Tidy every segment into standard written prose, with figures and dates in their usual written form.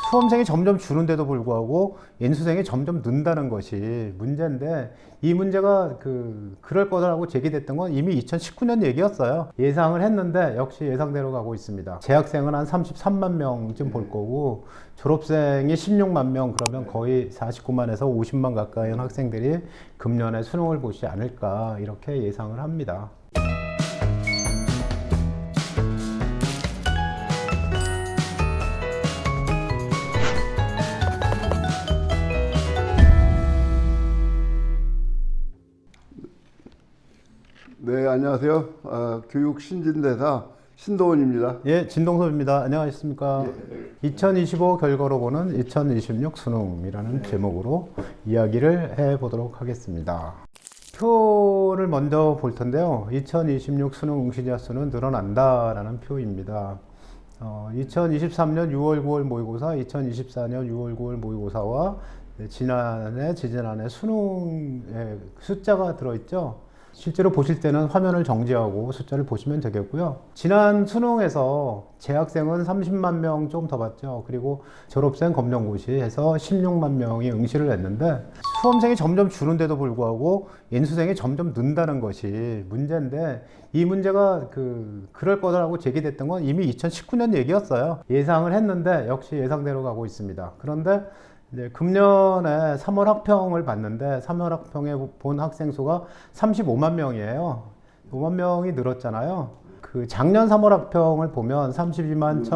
수험생이 점점 줄는데도 불구하고 인수생이 점점 는다는 것이 문제인데, 이 문제가 그럴 거라고 제기됐던 건 이미 2019년 얘기였어요. 예상을 했는데 역시 예상대로 가고 있습니다. 재학생은 한 33만 명쯤 볼 거고, 졸업생이 16만 명, 그러면 거의 49만에서 50만 가까이 학생들이 금년에 수능을 보지 않을까, 이렇게 예상을 합니다. 네, 안녕하세요. 교육신진대사 신도원입니다. 예, 진동섭입니다. 안녕하십니까. 2025 결과로 보는 2026 수능이라는 제목으로 이야기를 해보도록 하겠습니다. 표를 먼저 볼 텐데요. 2026 수능 응시자 수는 늘어난다라는 표입니다. 2023년 6월, 9월 모의고사, 2024년 6월, 9월 모의고사와 지난해, 지지난해 수능의 숫자가 들어있죠. 실제로 보실 때는 화면을 정지하고 숫자를 보시면 되겠고요. 지난 수능에서 재학생은 30만 명 좀 더 봤죠. 그리고 졸업생 검정고시 해서 16만 명이 응시를 했는데, 수험생이 점점 줄는데도 불구하고 인수생이 점점 는다는 것이 문제인데, 이 문제가 그럴 거라고 제기됐던 건 이미 2019년 얘기였어요. 예상을 했는데 역시 예상대로 가고 있습니다. 그런데 이제 금년에 3월 학평을 봤는데, 3월 학평에 본 학생 수가 35만 명이에요. 5만 명이 늘었잖아요. 작년 3월 학평을 보면 32만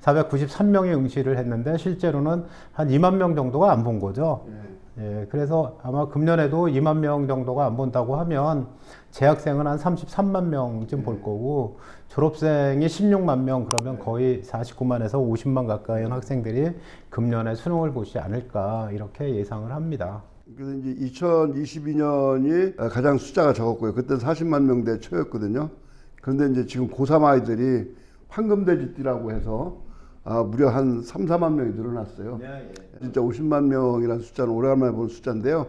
1,493명이 응시를 했는데, 실제로는 한 2만 명 정도가 안 본 거죠. 예, 그래서 아마 금년에도 2만 명 정도가 안 본다고 하면 재학생은 한 33만 명쯤 볼 거고, 졸업생이 16만 명, 그러면 거의 49만에서 50만 가까이 학생들이 금년에 수능을 보지 않을까, 이렇게 예상을 합니다. 그래서 이제 2022년이 가장 숫자가 적었고요. 그때는 40만 명대 초였거든요. 그런데 이제 지금 고3 아이들이 황금돼지띠라고 해서 무려 한 3, 4만 명이 늘어났어요. 진짜 50만 명이라는 숫자는 오래간만에 본 숫자인데요.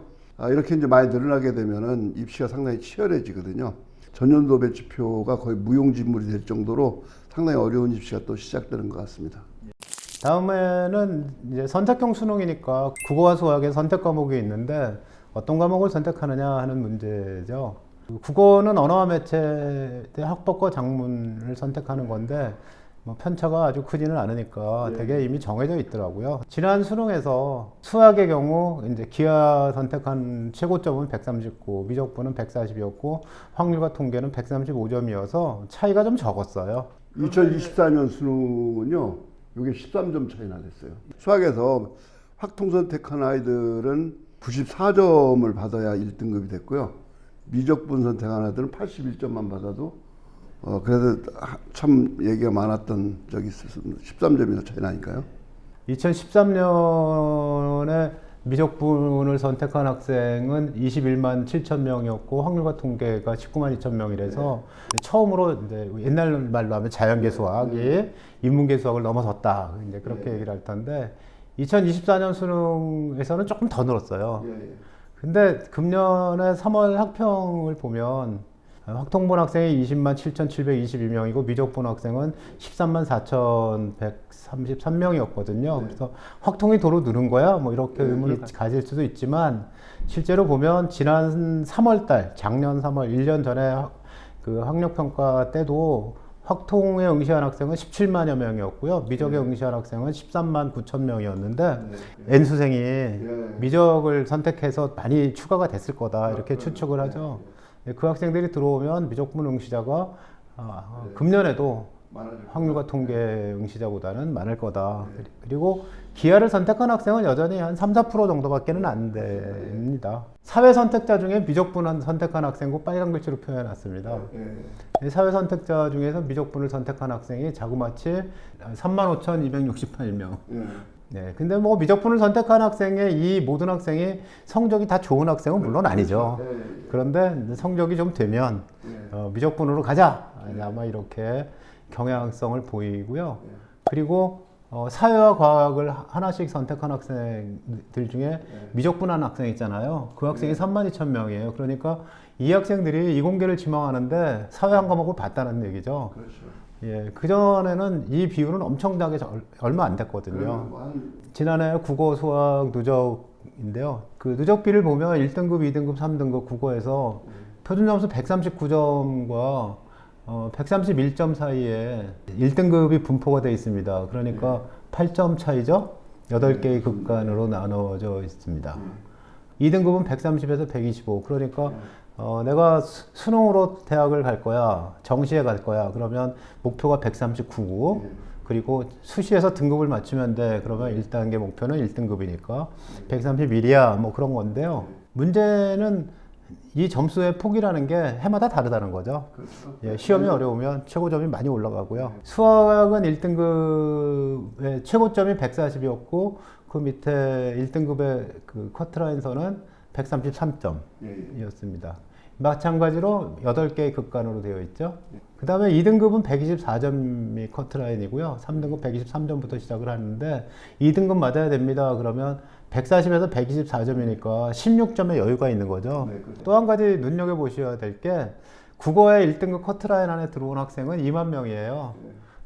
이렇게 이제 많이 늘어나게 되면은 입시가 상당히 치열해지거든요. 전년도 배치표가 거의 무용지물이 될 정도로 상당히 어려운 입시가 또 시작되는 것 같습니다. 다음에는 이제 선택형 수능이니까 국어와 수학의 선택 과목이 있는데, 어떤 과목을 선택하느냐 하는 문제죠. 국어는 언어와 매체 학법과 작문을 선택하는 건데, 편차가 아주 크지는 않으니까 되게 이미 정해져 있더라고요. 지난 수능에서 수학의 경우 이제 기하 선택한 최고점은 139, 미적분은 140이었고, 확률과 통계는 135점이어서 차이가 좀 적었어요. 2024년 수능은요, 이게 13점 차이나 됐어요. 수학에서 확통 선택한 아이들은 94점을 받아야 1등급이 됐고요. 미적분 선택한 아이들은 81점만 받아도 그래서 참 얘기가 많았던 적이 있었습니다. 13점이나 차이 나니까요. 2013년에 미적분을 선택한 학생은 21만 7천 명이었고, 확률과 통계가 19만 2천 명이라서 처음으로 이제 옛날 말로 하면 자연계 수학이 인문계 수학을 넘어섰다, 이제 그렇게 얘기를 할 텐데, 2024년 수능에서는 조금 더 늘었어요. 근데 금년에 3월 학평을 보면 확통본 학생이 20만 7,722명이고 미적분 학생은 13만 4,133명이었거든요. 그래서 확통이 도로 늘은 거야? 뭐 이렇게 의문을 가질 수도 있지만, 실제로 보면 지난 3월 작년 3월, 1년 전에 학력평가 때도 확통에 응시한 학생은 17만여 명이었고요. 미적에 응시한 학생은 13만 9천 명이었는데, N수생이 미적을 선택해서 많이 추가가 됐을 거다, 이렇게 추측을 하죠. 그 학생들이 들어오면 미적분 응시자가 금년에도 확률과 통계 응시자보다는 많을 거다. 그리고 기하를 선택한 학생은 여전히 한 3, 4% 정도밖에는 안 됩니다. 사회 선택자 중에 미적분을 선택한 학생고 빨간 글씨로 표현해놨습니다. 사회 선택자 중에서 미적분을 선택한 학생이 자그마치 35,268명. 네, 근데 뭐 미적분을 선택한 학생의 이 모든 학생이 성적이 다 좋은 학생은 물론 아니죠. 그런데 성적이 좀 되면 미적분으로 가자, 아마 이렇게 경향성을 보이고요. 그리고 사회와 과학을 하나씩 선택한 학생들 중에 미적분한 학생 있잖아요. 그 학생이 32,000명이에요. 그러니까 이 학생들이 이공계를 지망하는데 사회 한 과목을 봤다는 얘기죠. 예, 그전에는 이 비율은 엄청나게 얼마 안 됐거든요. 지난해 국어 수학 누적인데요. 그 누적비를 보면 1등급, 2등급, 3등급 국어에서 표준점수 139점과 131점 사이에 1등급이 분포가 되어 있습니다. 그러니까 8점 차이죠. 8개의 극간으로 나눠져 있습니다. 2등급은 130에서 125. 그러니까 내가 수능으로 대학을 갈 거야, 정시에 갈 거야. 그러면 목표가 139고, 그리고 수시에서 등급을 맞추면 돼. 그러면 1단계 목표는 1등급이니까 131이야. 뭐 그런 건데요. 문제는 이 점수의 폭이라는 게 해마다 다르다는 거죠. 예, 시험이 어려우면 최고점이 많이 올라가고요. 수학은 1등급의 최고점이 140이었고, 그 밑에 1등급의 그 커트라인선은 133점이었습니다. 마찬가지로 8개의 극간으로 되어 있죠. 그 다음에 2등급은 124점이 커트라인이고요. 3등급 123점부터 시작을 하는데 2등급 맞아야 됩니다. 그러면 140에서 124점이니까 16점의 여유가 있는 거죠. 네, 그렇죠. 또 한 가지 눈여겨보셔야 될 게 국어의 1등급 커트라인 안에 들어온 학생은 2만 명이에요.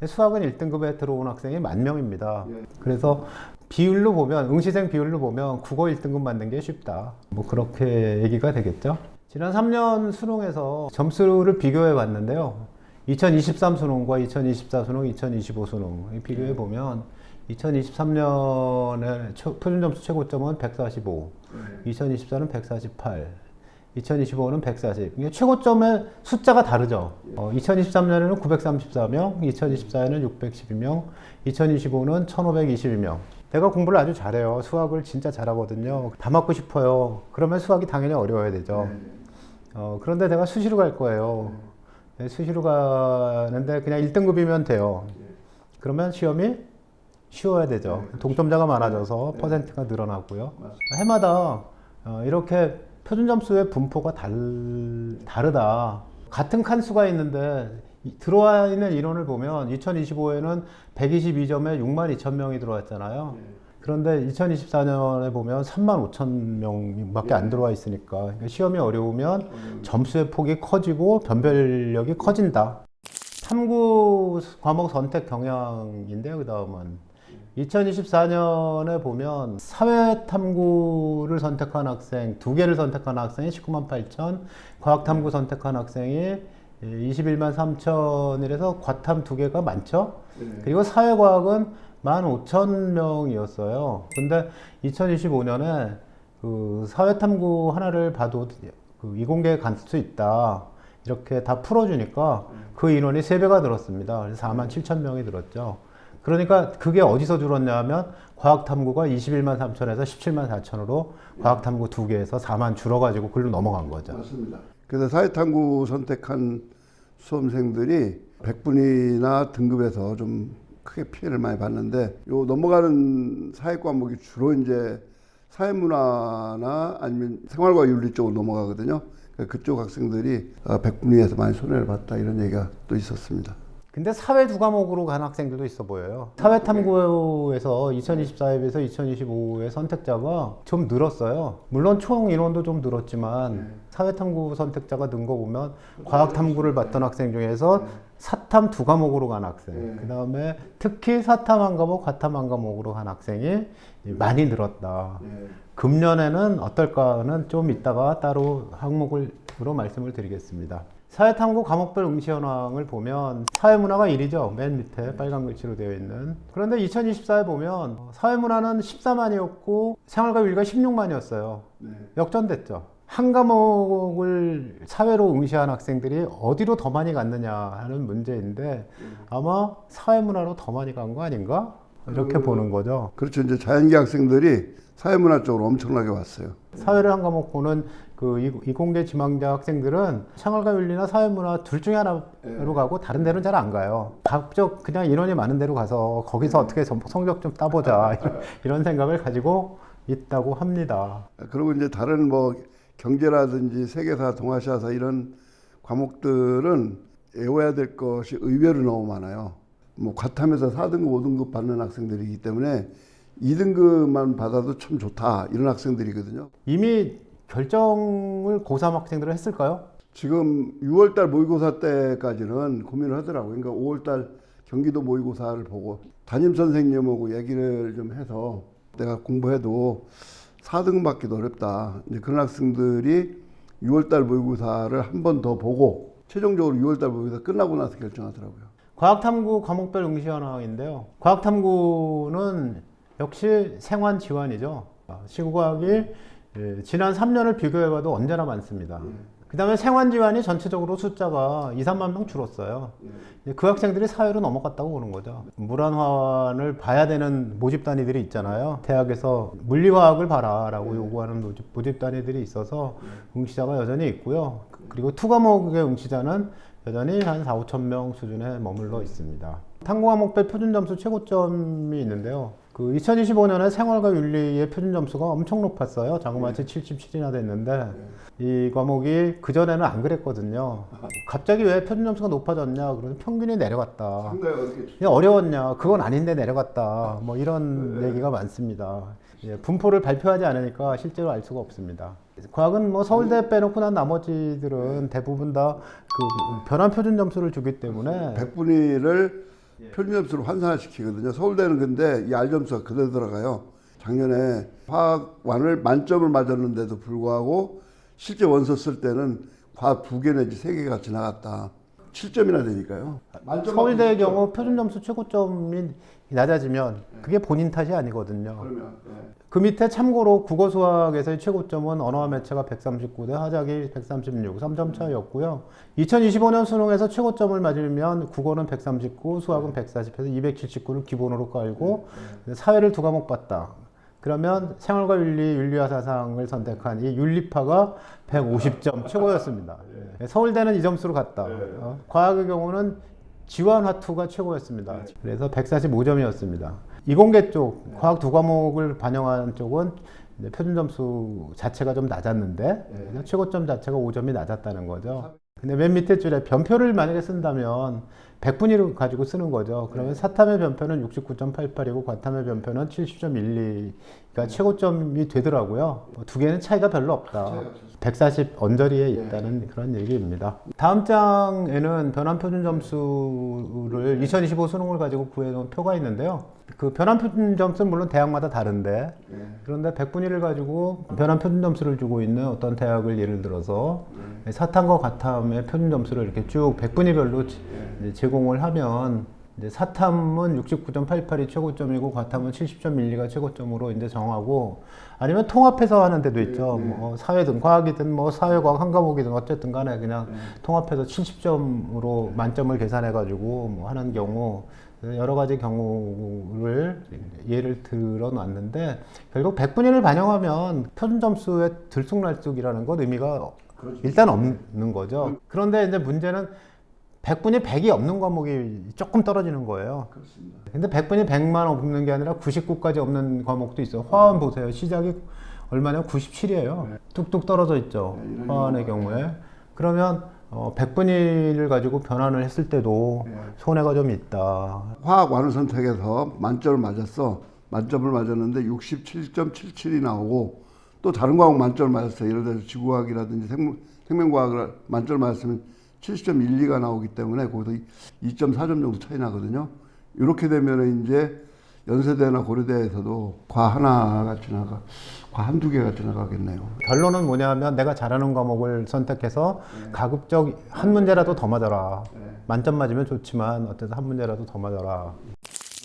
수학은 1등급에 들어온 학생이 10,000명입니다. 그래서 비율로 보면, 응시생 비율로 보면 국어 1등급 맞는 게 쉽다. 뭐 그렇게 얘기가 되겠죠. 지난 3년 수능에서 점수를 비교해 봤는데요. 2023 수능과 2024 수능, 2025 수능 비교해 보면 2023년에 표준점수 최고점은 145, 2024는 148, 2025는 140. 이게 최고점의 숫자가 다르죠. 2023년에는 934명, 2024에는 612명, 2025는 1522명. 내가 공부를 아주 잘해요. 수학을 진짜 잘하거든요. 다 맞고 싶어요. 그러면 수학이 당연히 어려워야 되죠. 그런데 내가 수시로 갈 거예요. 네, 수시로 가는데 그냥 1등급이면 돼요. 그러면 시험이 쉬워야 되죠. 동점자가 많아져서 퍼센트가 늘어나고요. 해마다 이렇게 표준 점수의 분포가 다르다. 같은 칸수가 있는데 들어와 있는 인원을 보면 2025에는 122점에 62,000명이 들어왔잖아요. 그런데 2024년에 보면 35,000명밖에 안 들어와 있으니까 그러니까 시험이 어려우면 점수의 폭이 커지고 변별력이 커진다. 탐구 과목 선택 경향인데요. 그 다음은 2024년에 보면 사회탐구를 선택한 학생 2개를 선택한 학생이 198,000, 과학탐구 선택한 학생이 21만 3천이라서 과탐 2개가 많죠. 그리고 사회과학은 15,000명이었어요. 근데 2025년에 그 사회탐구 하나를 봐도 그 이공계에 갈 수 있다. 이렇게 다 풀어주니까 그 인원이 3배가 늘었습니다. 그래서 47,000명이 늘었죠. 그러니까 그게 어디서 줄었냐면 과학탐구가 21만 3천에서 17만 4천으로 과학탐구 2개에서 4만 줄어가지고 글로 넘어간 거죠. 맞습니다. 그래서 사회탐구 선택한 수험생들이 100분위나 등급에서 좀 크게 피해를 많이 봤는데 요 넘어가는 사회 과목이 주로 이제 사회문화나 아니면 생활과 윤리 쪽으로 넘어가거든요. 그러니까 그쪽 학생들이 100분위에서 많이 손해를 봤다 이런 얘기가 또 있었습니다. 근데 사회 2과목으로 간 학생들도 있어 보여요. 사회탐구에서 2024에 비해서 2025의 선택자가 좀 늘었어요. 물론 총 인원도 좀 늘었지만 사회탐구 선택자가 는 거 보면 과학탐구를 봤던 학생 중에서 사탐 2과목으로 간 학생, 그 다음에 특히 사탐 1과목, 과탐 1과목으로 간 학생이 많이 늘었다. 금년에는 어떨까는 좀 이따가 따로 항목으로 말씀을 드리겠습니다. 사회탐구 과목별 응시 현황을 보면 사회문화가 1위죠. 맨 밑에 빨간 글씨로 되어 있는. 그런데 2024에 보면 사회문화는 14만이었고 생활과 윤리가 16만이었어요. 역전됐죠. 한 과목을 사회로 응시한 학생들이 어디로 더 많이 갔느냐 하는 문제인데 아마 사회문화로 더 많이 간 거 아닌가? 이렇게 보는 거죠. 그렇죠. 이제 자연계 학생들이 사회문화 쪽으로 엄청나게 왔어요. 사회를 한 과목 보는 그 이공계 지망자 학생들은 생활과 윤리나 사회문화 둘 중에 하나로 가고 다른 데는 잘 안 가요. 각적 그냥 인원이 많은 데로 가서 거기서 어떻게 성적 좀 따보자 이런 생각을 가지고 있다고 합니다. 그리고 이제 다른 뭐 경제라든지 세계사, 동아시아사 이런 과목들은 외워야 될 것이 의외로 너무 많아요. 뭐 과탐에서 4등급, 5등급 받는 학생들이기 때문에 2등급만 받아도 참 좋다 이런 학생들이거든요. 이미 결정을 고3 학생들은 했을까요? 지금 6월달 모의고사 때까지는 고민을 하더라고요. 그러니까 5월달 경기도 모의고사를 보고 담임 선생님하고 얘기를 좀 해서 내가 공부해도 4등 받기도 어렵다. 이제 그런 학생들이 6월달 모의고사를 한 번 더 보고 최종적으로 6월달 모의고사 끝나고 나서 결정하더라고요. 과학탐구 과목별 응시 현황인데요. 과학탐구는 역시 생환 지환이죠. 시구과학이 지난 3년을 비교해봐도 언제나 많습니다. 그 다음에 생환지환이 전체적으로 숫자가 2, 3만 명 줄었어요. 그 학생들이 사회로 넘어갔다고 보는 거죠. 물안화환을 봐야 되는 모집 단위들이 있잖아요. 대학에서 물리화학을 봐라 라고 요구하는 모집 단위들이 있어서 응시자가 여전히 있고요. 그리고 투과목의 응시자는 여전히 한 4, 5천 명 수준에 머물러 있습니다. 탐구과목별 표준점수 최고점이 있는데요. 그 2025년에 생활과 윤리의 표준점수가 엄청 높았어요. 자그마치 77이나 됐는데 이 과목이 그전에는 안 그랬거든요. 갑자기 왜 표준점수가 높아졌냐? 그러면 평균이 내려갔다. 상당히 어렵게 그냥 어려웠냐? 그건 아닌데 내려갔다. 뭐 이런 얘기가 많습니다. 분포를 발표하지 않으니까 실제로 알 수가 없습니다. 과학은 뭐 서울대 빼놓고 난 나머지들은 대부분 다 그 변환 표준 점수를 주기 때문에 100분위를 표준점수로 환산시키거든요. 서울대는 근데 이 R점수가 그대로 들어가요. 작년에 화학완을 만점을 맞았는데도 불구하고 실제 원서 쓸 때는 과학 2개 내지 3개가 지나갔다. 7점이나 되니까요. 서울대의 경우 표준 점수 최고점이 낮아지면 그게 본인 탓이 아니거든요. 그러면 그 밑에 참고로 국어 수학에서의 최고점은 언어와 매체가 139대 화작이 136, 3점 차이였고요. 2025년 수능에서 최고점을 맞으면 국어는 139, 수학은 140해서 279를 기본으로 깔고 사회를 2과목 봤다. 그러면 생활과 윤리, 윤리와 사상을 선택한 이 윤리파가 150점 최고였습니다. 서울대는 이 점수로 갔다. 과학의 경우는 지환화투가 최고였습니다. 그래서 145점이었습니다. 이공계 쪽, 과학 2과목을 반영한 쪽은 표준 점수 자체가 좀 낮았는데 최고점 자체가 5점이 낮았다는 거죠. 근데 맨 밑에 줄에 변표를 만약에 쓴다면 100분위를 가지고 쓰는 거죠. 그러면 사탐의 변표는 69.88이고 과탐의 변표는 70.12가 최고점이 되더라고요. 두 개는 차이가 별로 없다. 140 언저리에 있다는 그런 얘기입니다. 다음 장에는 변환 표준 점수를 2025 수능을 가지고 구해놓은 표가 있는데요. 그 변환 표준 점수는 물론 대학마다 다른데 그런데 100분위를 가지고 변환 표준 점수를 주고 있는 어떤 대학을 예를 들어서 사탐과 과탐의 표준 점수를 이렇게 쭉 100분위별로 제공을 하면 이제 사탐은 69.88이 최고점이고 과탐은 70.12가 최고점으로 이제 정하고 아니면 통합해서 하는 데도 있죠. 뭐 사회든 과학이든 뭐 사회과학 한 과목이든 어쨌든 간에 그냥 통합해서 70점으로 만점을 계산해 가지고 뭐 하는 경우 여러 가지 경우를 예를 들어 놨는데 결국 100분위를 반영하면 표준 점수의 들쑥날쑥이라는 건 의미가 일단 없는 거죠. 그런데 이제 문제는 100분위 100이 없는 과목이 조금 떨어지는 거예요. 그렇습니다. 근데 100분위 100만 없는 게 아니라 99까지 없는 과목도 있어요. 화환 보세요. 시작이 얼마냐? 97이에요. 뚝뚝 떨어져 있죠. 화환의 경우에. 그러면 100분위를 가지고 변환을 했을 때도 손해가 좀 있다. 화학완을 선택해서 만점을 맞았어. 만점을 맞았는데 67.77이 나오고 또 다른 과목 만점을 맞았어요. 예를 들어서 지구과학이라든지 생명과학을 만점을 맞았으면 70.12가 나오기 때문에 거기서 2.4점 정도 차이 나거든요. 이렇게 되면 이제 연세대나 고려대에서도 과 하나가 지나가, 과 한두 개가 지나가겠네요. 결론은 뭐냐면 내가 잘하는 과목을 선택해서 가급적 한 문제라도 더 맞아라. 만점 맞으면 좋지만 어쨌든 한 문제라도 더 맞아라.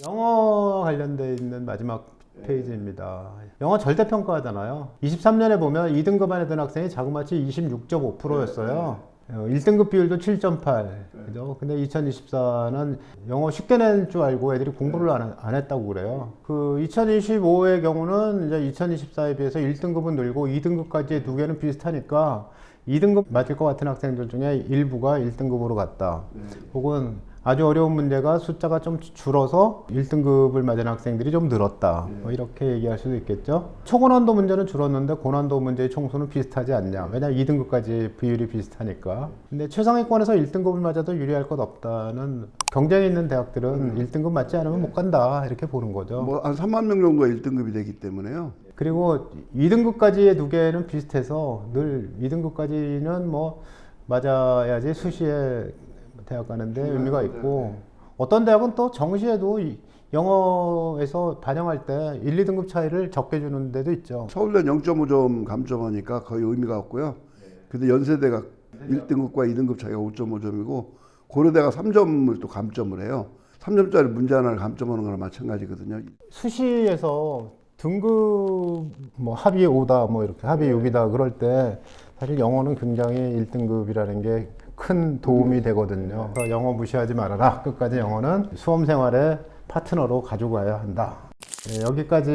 영어 관련돼 있는 마지막 페이지입니다. 영어 절대평가하잖아요. 23년에 보면 2등급 안에 든 학생이 자그마치 26.5%였어요. 1등급 비율도 7.8. 그죠? 근데 2024는 영어 쉽게 낼 줄 알고 애들이 공부를 안 했다고 그래요. 그 2025의 경우는 이제 2024에 비해서 1등급은 늘고 2등급까지의 두 개는 비슷하니까 2등급 맞을 것 같은 학생들 중에 일부가 1등급으로 갔다. 혹은 아주 어려운 문제가 숫자가 좀 줄어서 1등급을 맞은 학생들이 좀 늘었다. 뭐 이렇게 얘기할 수도 있겠죠. 초고난도 문제는 줄었는데 고난도 문제의 총수는 비슷하지 않냐. 왜냐하면 2등급까지 비율이 비슷하니까. 근데 최상위권에서 1등급을 맞아도 유리할 것 없다는 경쟁이 있는 대학들은 1등급 맞지 않으면 못 간다. 이렇게 보는 거죠. 뭐 한 3만 명 정도가 1등급이 되기 때문에요. 그리고 2등급까지의 두 개는 비슷해서 늘 2등급까지는 뭐 맞아야지 수시에 대학 가는데 의미가 있고, 어떤 대학은 또 정시에도 영어에서 반영할 때 1, 2등급 차이를 적게 주는 데도 있죠. 서울대는 0.5점 감점하니까 거의 의미가 없고요. 근데 연세대가 1등급과 2등급 차이가 5.5점이고 고려대가 3점을 또 감점을 해요. 3점짜리 문제 하나를 감점하는 거랑 마찬가지거든요. 수시에서 등급 뭐 합이 5다 뭐 이렇게 합이 6이다 그럴 때 사실 영어는 굉장히 1등급이라는 게 큰 도움이 되거든요. 그래서 영어 무시하지 말아라. 끝까지 영어는 수험 생활의 파트너로 가지고 가야 한다. 네, 여기까지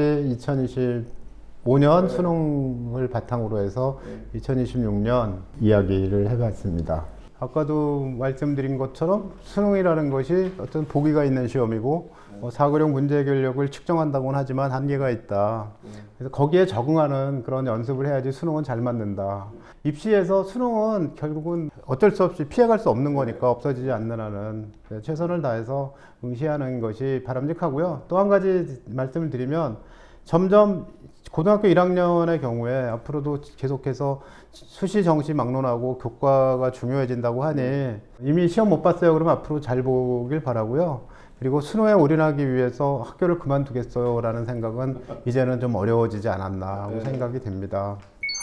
2025년 수능을 바탕으로 해서 2026년 이야기를 해봤습니다. 아까도 말씀드린 것처럼 수능이라는 것이 어떤 보기가 있는 시험이고 사고력 문제 해결력을 측정한다고는 하지만 한계가 있다. 그래서 거기에 적응하는 그런 연습을 해야지 수능은 잘 맞는다. 입시에서 수능은 결국은 어쩔 수 없이 피해갈 수 없는 거니까 없어지지 않는 한은 최선을 다해서 응시하는 것이 바람직하고요. 또 한 가지 말씀을 드리면 점점 고등학교 1학년의 경우에 앞으로도 계속해서 수시, 정시 막론하고 교과가 중요해진다고 하니 이미 시험 못 봤어요. 그러면 앞으로 잘 보길 바라고요. 그리고 수능에 올인하기 위해서 학교를 그만두겠어요 라는 생각은 이제는 좀 어려워지지 않았나 하고 생각이 됩니다.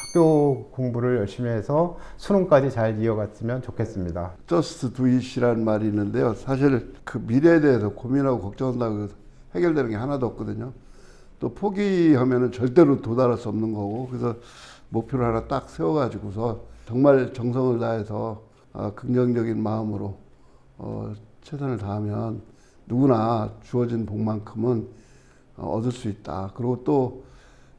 학교 공부를 열심히 해서 수능까지 잘 이어갔으면 좋겠습니다. Just do it이라는 말이 있는데요. 사실 그 미래에 대해서 고민하고 걱정한다고 해결되는 게 하나도 없거든요. 또 포기하면은 절대로 도달할 수 없는 거고, 그래서 목표를 하나 딱 세워가지고서 정말 정성을 다해서 긍정적인 마음으로 최선을 다하면 누구나 주어진 복만큼은 얻을 수 있다. 그리고 또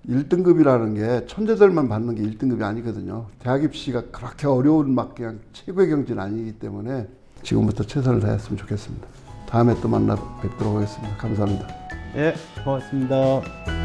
1등급이라는 게 천재들만 받는 게 1등급이 아니거든요. 대학 입시가 그렇게 어려운 막 그냥 최고의 경지는 아니기 때문에 지금부터 최선을 다했으면 좋겠습니다. 다음에 또 만나 뵙도록 하겠습니다. 감사합니다. 예, 고맙습니다.